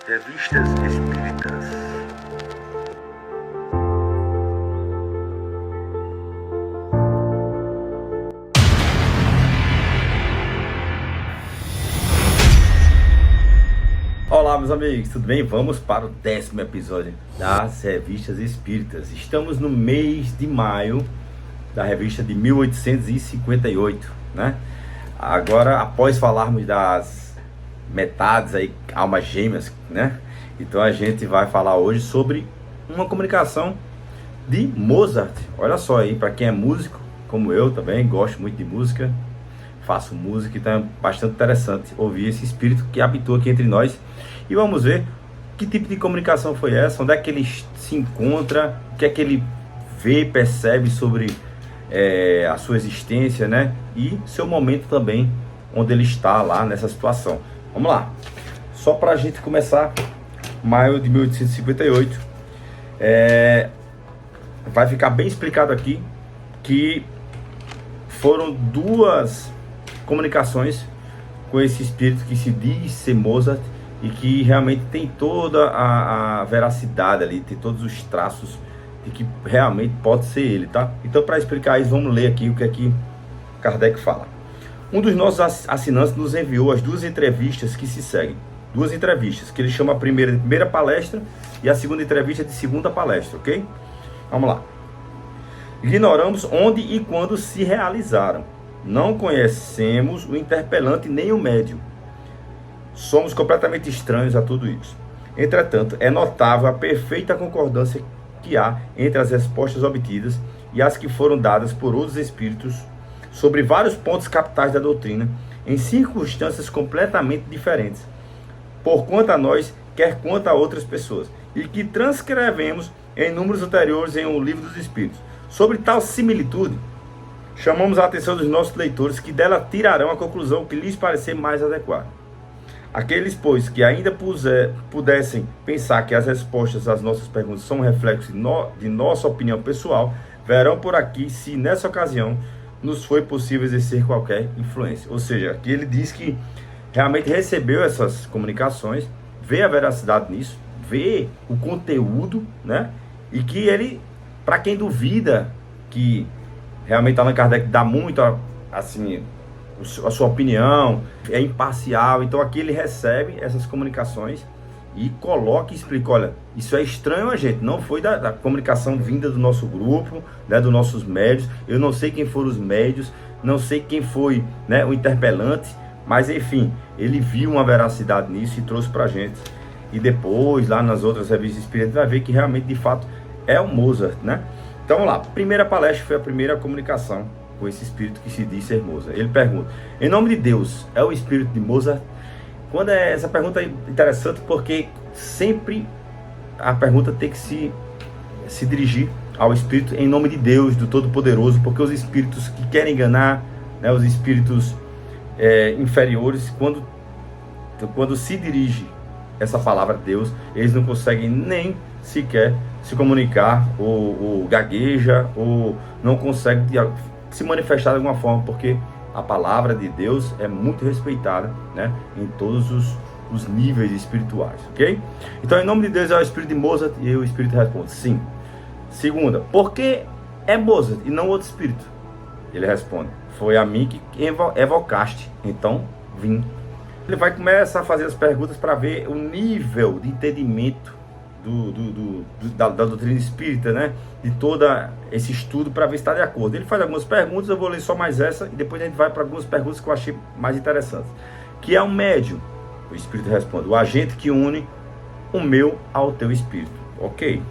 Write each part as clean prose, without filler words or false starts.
Revistas Espíritas. Olá, meus amigos, tudo bem? Vamos para o 10º episódio das Revistas Espíritas. Estamos no mês de maio da revista de 1858, né? Agora, após falarmos das metades aí, almas gêmeas, né? Então a gente vai falar hoje sobre uma comunicação de Mozart. Olha só aí, para quem é músico, como eu também, gosto muito de música, faço música, então é bastante interessante ouvir esse espírito que habitou aqui entre nós. E vamos ver que tipo de comunicação foi essa, onde é que ele se encontra, o que é que ele vê, percebe sobre a sua existência, né? E seu momento também, onde ele está lá nessa situação. Vamos lá, só para a gente começar, maio de 1858, vai ficar bem explicado aqui que foram duas comunicações com esse espírito que se diz ser Mozart e que realmente tem toda a veracidade ali, tem todos os traços de que realmente pode ser ele, tá? Então, para explicar isso, vamos ler aqui o que é que Kardec fala. Um dos nossos assinantes nos enviou as duas entrevistas que se seguem. Duas entrevistas, que ele chama a primeira de primeira palestra e a segunda entrevista de segunda palestra, ok? Vamos lá. Ignoramos onde e quando se realizaram. Não conhecemos o interpelante nem o médium. Somos completamente estranhos a tudo isso. Entretanto, é notável a perfeita concordância que há entre as respostas obtidas e as que foram dadas por outros espíritos sobre vários pontos capitais da doutrina, em circunstâncias completamente diferentes, por quanto a nós, quer quanto a outras pessoas, e que transcrevemos em números anteriores em O Livro dos Espíritos. Sobre tal similitude, chamamos a atenção dos nossos leitores, que dela tirarão a conclusão que lhes parecer mais adequada. Aqueles, pois, que ainda pudessem pensar que as respostas às nossas perguntas são um reflexo de nossa opinião pessoal, verão por aqui se, nessa ocasião, nos foi possível exercer qualquer influência. Ou seja, aqui ele diz que realmente recebeu essas comunicações, vê a veracidade nisso, vê o conteúdo, né? E que ele, para quem duvida que realmente Allan Kardec dá muito, assim, a sua opinião, é imparcial, então aqui ele recebe essas comunicações e coloca e explica, olha, isso é estranho a gente, não foi da comunicação vinda do nosso grupo, né, dos nossos médios, eu não sei quem foram os médios, não sei quem foi, né, o interpelante, mas enfim, ele viu uma veracidade nisso e trouxe pra gente. E depois, lá nas outras revistas espíritas, vai ver que realmente, de fato, é o Mozart, né? Então vamos lá, primeira palestra foi a primeira comunicação com esse espírito que se diz ser Mozart. Ele pergunta, em nome de Deus, é o espírito de Mozart? Quando essa pergunta é interessante, porque sempre a pergunta tem que se dirigir ao espírito em nome de Deus, do Todo-Poderoso, porque os espíritos que querem enganar, né, os espíritos inferiores, quando se dirige essa palavra Deus, eles não conseguem nem sequer se comunicar, ou gagueja, ou não conseguem se manifestar de alguma forma, porque a palavra de Deus é muito respeitada, né, em todos os níveis espirituais, ok? Então, em nome de Deus, é o espírito de Mozart, e o espírito responde, sim. Segunda, por que é Mozart e não outro espírito? Ele responde, foi a mim que evocaste, então vim. Ele vai começar a fazer as perguntas para ver o nível de entendimento da doutrina espírita, né? De todo esse estudo, para ver se está de acordo. Ele faz algumas perguntas, eu vou ler só mais essa, e depois a gente vai para algumas perguntas que eu achei mais interessantes. Que é um médium? O espírito responde, o agente que une o meu ao teu espírito. Ok,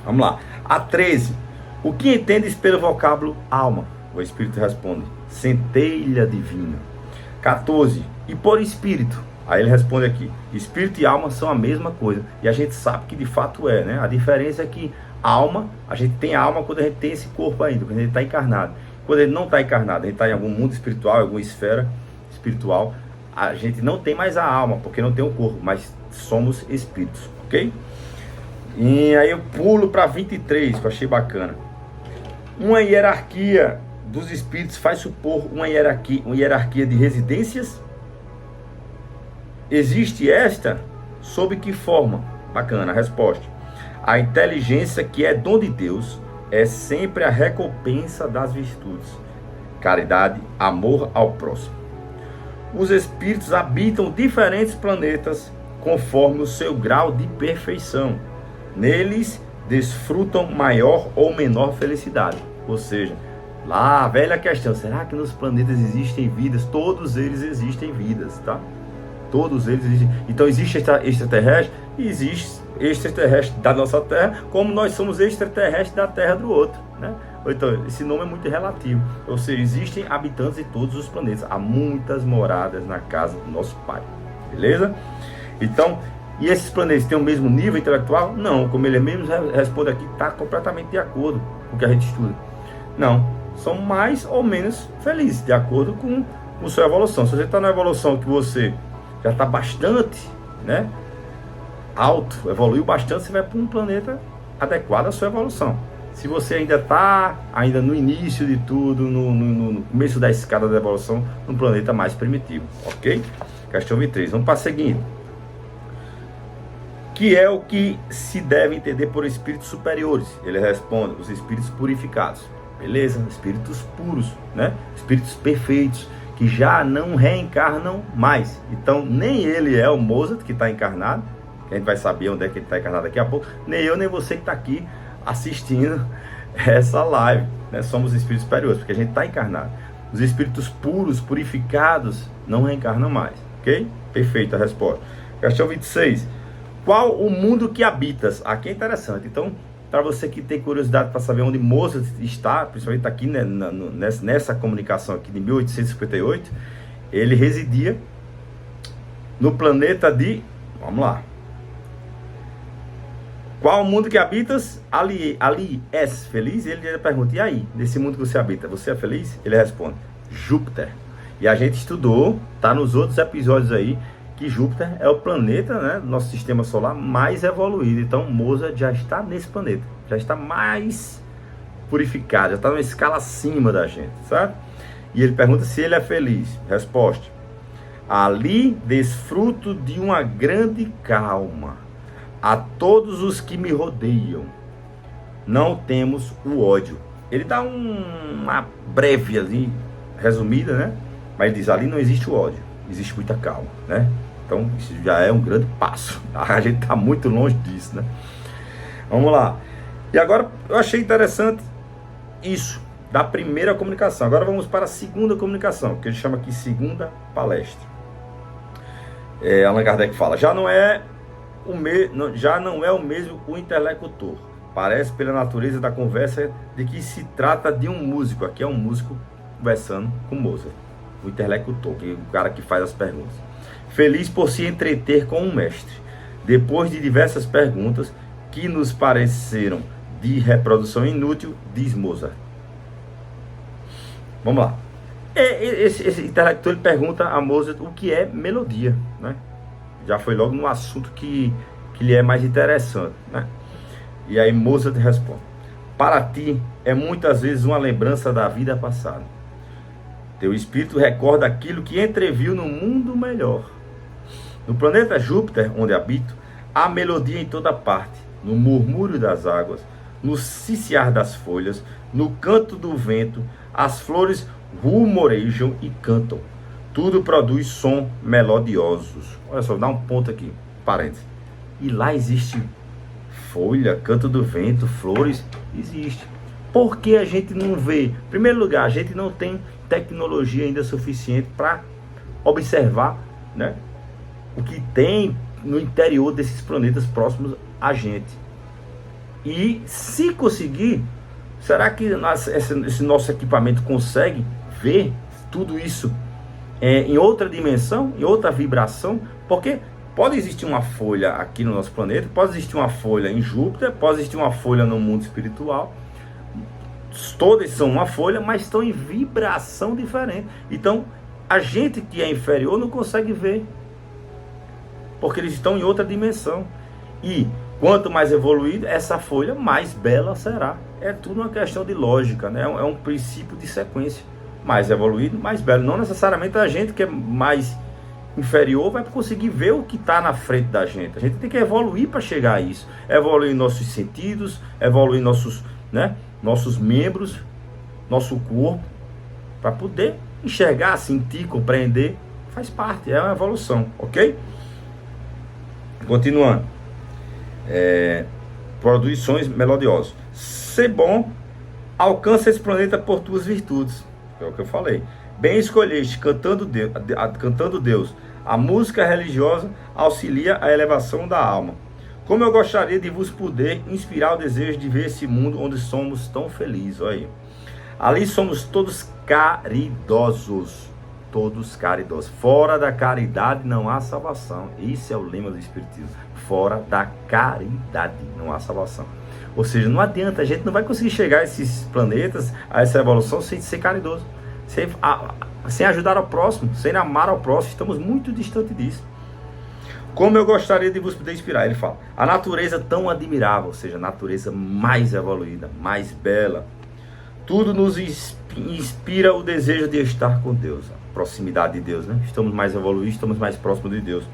vamos lá. A 13, o que entendes pelo vocábulo alma? O espírito responde, centelha divina. 14, e por espírito? Aí ele responde aqui, espírito e alma são a mesma coisa. E a gente sabe que de fato é, né? A diferença é que alma, a gente tem alma quando a gente tem esse corpo ainda, quando a gente está encarnado. Quando ele não está encarnado, a gente está em algum mundo espiritual, alguma esfera espiritual, a gente não tem mais a alma, porque não tem o corpo, mas somos espíritos, ok? E aí eu pulo para 23, que eu achei bacana. Uma hierarquia dos espíritos faz supor uma hierarquia de residências? Existe esta Sob que forma? Bacana a resposta. A inteligência, que é dom de Deus, é sempre a recompensa das virtudes. Caridade, amor ao próximo. Os espíritos habitam diferentes planetas conforme o seu grau de perfeição. Neles desfrutam maior ou menor felicidade. Ou seja, lá a velha questão, será que nos planetas existem vidas? Todos eles existem vidas, tá? Todos eles existem. Então existe extraterrestre e existe extraterrestre da nossa Terra, como nós somos extraterrestres da Terra do outro, né? Então, esse nome é muito relativo. Ou seja, existem habitantes de todos os planetas. Há muitas moradas na casa do nosso Pai. Beleza? Então, e esses planetas têm o mesmo nível intelectual? Não, como ele mesmo responde aqui, está completamente de acordo com o que a gente estuda. Não, são mais ou menos felizes, de acordo com sua evolução. Se você está na evolução que você já está bastante, né, alto, evoluiu bastante, você vai para um planeta adequado à sua evolução. Se você ainda está no início de tudo, no começo da escada da evolução, num planeta mais primitivo, ok? Questão 23. Vamos para a seguinte. Que é o que se deve entender por espíritos superiores? Ele responde, os espíritos purificados. Beleza? Espíritos puros, né? Espíritos perfeitos, que já não reencarnam mais. Então, nem ele é o Mozart, que está encarnado, que a gente vai saber onde é que ele está encarnado daqui a pouco, nem eu, nem você que está aqui assistindo essa live, né? Somos espíritos superiores, porque a gente está encarnado. Os espíritos puros, purificados, não reencarnam mais, ok? Perfeita a resposta. Questão 26. Qual o mundo que habitas? Aqui é interessante. Então, para você que tem curiosidade para saber onde Mozart está, principalmente aqui, né, nessa comunicação aqui de 1858, ele residia no planeta de... Vamos lá. Qual o mundo que habitas? Ali és feliz? Ele pergunta, e aí, nesse mundo que você habita, você é feliz? Ele responde, Júpiter. E a gente estudou, tá nos outros episódios aí, que Júpiter é o planeta, né, do nosso sistema solar mais evoluído. Então Mozart já está nesse planeta, já está mais purificado, já está numa escala acima da gente, sabe? E ele pergunta se ele é feliz. Resposta: ali desfruto de uma grande calma. A todos os que me rodeiam, não temos o ódio. Ele dá uma breve ali, resumida, né? Mas ele diz, ali não existe o ódio, existe muita calma, né? Então, isso já é um grande passo. A gente está muito longe disso, né? Vamos lá. E agora, eu achei interessante isso, da primeira comunicação. Agora vamos para a segunda comunicação, que ele chama aqui segunda palestra. Allan Kardec fala, já não é o mesmo o interlocutor. Parece, pela natureza da conversa, de que se trata de um músico. Aqui é um músico conversando com Mozart. O interlocutor, que é o cara que faz as perguntas. Feliz por se entreter com um mestre. Depois de diversas perguntas que nos pareceram de reprodução inútil, diz Mozart. Vamos lá. Esse intelectual ele pergunta a Mozart o que é melodia, né? Já foi logo no assunto que lhe é mais interessante, né? E aí Mozart responde: para ti é muitas vezes uma lembrança da vida passada. Teu espírito recorda aquilo que entreviu no mundo melhor. No planeta Júpiter, onde habito, há melodia em toda parte, no murmúrio das águas, no ciciar das folhas, no canto do vento, as flores rumorejam e cantam. Tudo produz som melodiosos. Olha só, dá um ponto aqui, parênteses. E lá existe folha, canto do vento, flores? Existe. Por que a gente não vê? Em primeiro lugar, a gente não tem tecnologia ainda suficiente para observar, né, o que tem no interior desses planetas próximos a gente. E se conseguir, será que esse nosso equipamento consegue ver tudo isso em outra dimensão, em outra vibração? Porque pode existir uma folha aqui no nosso planeta, pode existir uma folha em Júpiter, pode existir uma folha no mundo espiritual. Todas são uma folha, mas estão em vibração diferente. Então, a gente que é inferior não consegue ver, porque eles estão em outra dimensão. E quanto mais evoluído essa folha, mais bela será. É tudo uma questão de lógica, né? É um princípio de sequência. Mais evoluído, mais belo. Não necessariamente a gente que é mais inferior vai conseguir ver o que está na frente da gente. A gente tem que evoluir para chegar a isso. Evoluir nossos sentidos, evoluir nossos membros, nosso corpo, para poder enxergar, sentir, compreender. Faz parte, é uma evolução, ok? Continuando. Produz sons melodiosos. Ser bom, alcança esse planeta por tuas virtudes. É o que eu falei. Bem escolheste, cantando Deus. A música religiosa auxilia a elevação da alma. Como eu gostaria de vos poder inspirar o desejo de ver esse mundo onde somos tão felizes. Olha aí. Ali somos todos caridosos. Todos caridosos. Fora da caridade não há salvação. Esse é o lema do Espiritismo. Fora da caridade não há salvação. Ou seja, não adianta, a gente não vai conseguir chegar a esses planetas, a essa evolução, sem ser caridoso. Sem ajudar ao próximo, sem amar ao próximo. Estamos muito distante disso. Como eu gostaria de vos poder inspirar. Ele fala, a natureza tão admirável, ou seja, a natureza mais evoluída, mais bela. Tudo nos inspira o desejo de estar com Deus. A proximidade de Deus, né? Estamos mais evoluídos, estamos mais próximos de Deus.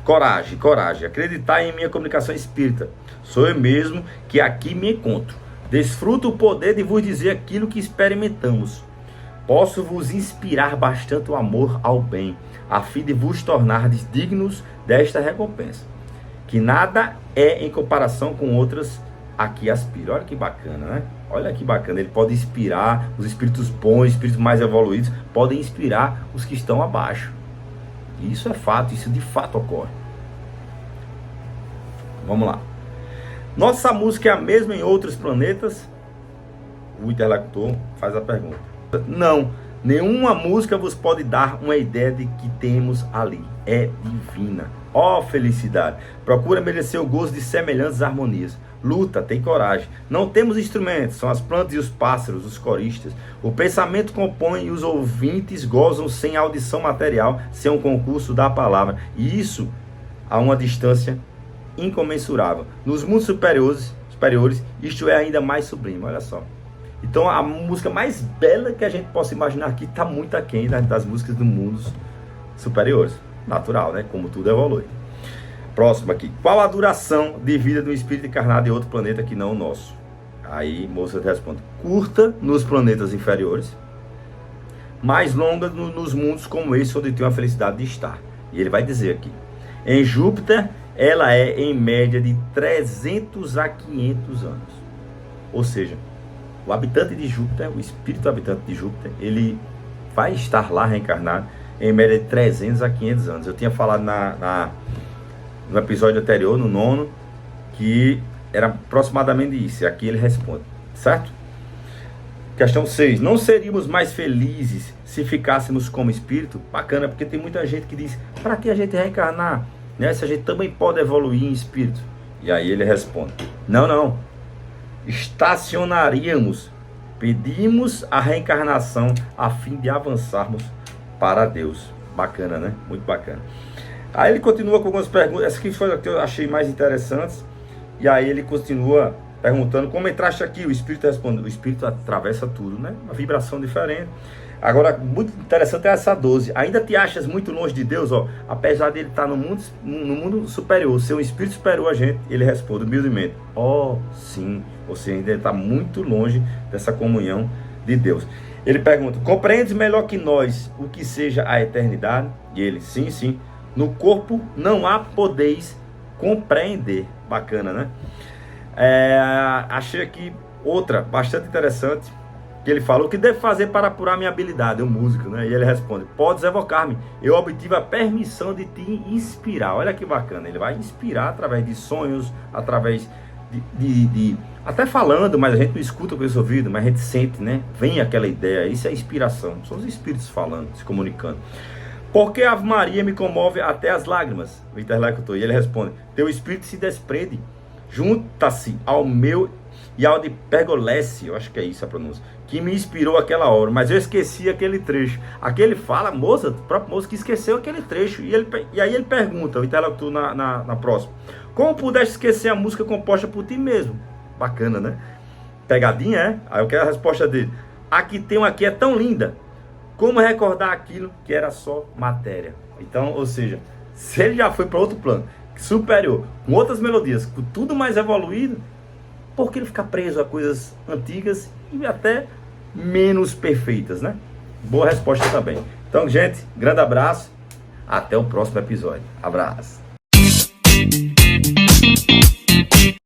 Coragem, coragem. Acreditar em minha comunicação espírita. Sou eu mesmo que aqui me encontro. Desfruto o poder de vos dizer aquilo que experimentamos. Posso vos inspirar bastante o amor ao bem, a fim de vos tornardes dignos desta recompensa, que nada é em comparação com outras a que aspiro. Olha que bacana, né? Olha que bacana. Ele pode inspirar os espíritos bons, espíritos mais evoluídos, podem inspirar os que estão abaixo. E isso é fato, isso de fato ocorre. Vamos lá. Nossa música é a mesma em outros planetas? O interlocutor faz a pergunta. Não, nenhuma música vos pode dar uma ideia de que temos ali. É divina. Ó felicidade! Procura merecer o gozo de semelhantes harmonias. Luta, tem coragem. Não temos instrumentos, são as plantas e os pássaros, os coristas. O pensamento compõe e os ouvintes gozam sem audição material, sem um concurso da palavra. E isso a uma distância incomensurável. Nos mundos superiores, isto é ainda mais sublime. Olha só. Então a música mais bela que a gente possa imaginar aqui está muito aquém das músicas dos mundos superiores. Natural, né? Como tudo evolui. Próximo aqui. Qual a duração de vida de um espírito encarnado em outro planeta que não o nosso? Aí Mozart responde. Curta nos planetas inferiores, mais longa nos mundos como esse, onde tem a felicidade de estar. E ele vai dizer aqui. Em Júpiter, ela é em média de 300 a 500 anos. Ou seja, o habitante de Júpiter, o espírito habitante de Júpiter, ele vai estar lá reencarnado em média de 300 a 500 anos. Eu tinha falado no episódio anterior, no 9º, que era aproximadamente isso. E aqui ele responde, certo? Questão 6. Não seríamos mais felizes se ficássemos como espírito? Bacana, porque tem muita gente que diz, para que a gente reencarnar? Né? Se a gente também pode evoluir em espírito. E aí ele responde, não. Estacionaríamos, pedimos a reencarnação a fim de avançarmos para Deus. Bacana, né? Muito bacana. Aí ele continua com algumas perguntas. Essa aqui foi a que eu achei mais interessantes. E aí ele continua perguntando como entraste aqui. O espírito responde. O espírito atravessa tudo, né? Uma vibração diferente. Agora, muito interessante é essa 12. Ainda te achas muito longe de Deus, ó? Apesar de ele estar no mundo superior, ser um espírito superior a gente, ele responde humildemente. Sim. Você ainda está muito longe dessa comunhão de Deus. Ele pergunta, compreendes melhor que nós o que seja a eternidade? E ele, sim. No corpo não há podeis compreender. Bacana, né? Achei aqui outra bastante interessante, que ele falou, o que devo fazer para apurar minha habilidade? Eu músico, né? E ele responde, podes evocar-me, eu obtive a permissão de te inspirar. Olha que bacana, ele vai inspirar através de sonhos, através de até falando, mas a gente não escuta com esse ouvido, mas a gente sente, né? Vem aquela ideia, isso é inspiração, são os espíritos falando, se comunicando. Porque a Ave Maria me comove até as lágrimas? O interlocutor, e ele responde, teu espírito se desprende, junta-se ao meu e ao de Pergolese, eu acho que é isso a pronúncia, que me inspirou aquela hora, mas eu esqueci aquele trecho. Aqui ele fala, o próprio moço que esqueceu aquele trecho, e aí ele pergunta, o interlocutor na próxima, como pudeste esquecer a música composta por ti mesmo? Bacana, né? Pegadinha, é? Aí eu quero a resposta dele. A que tem aqui é tão linda. Como recordar aquilo que era só matéria? Então, ou seja, se ele já foi para outro plano, superior, com outras melodias, com tudo mais evoluído, por que ele ficar preso a coisas antigas e até menos perfeitas, né? Boa resposta também. Então, gente, grande abraço. Até o próximo episódio. Abraço.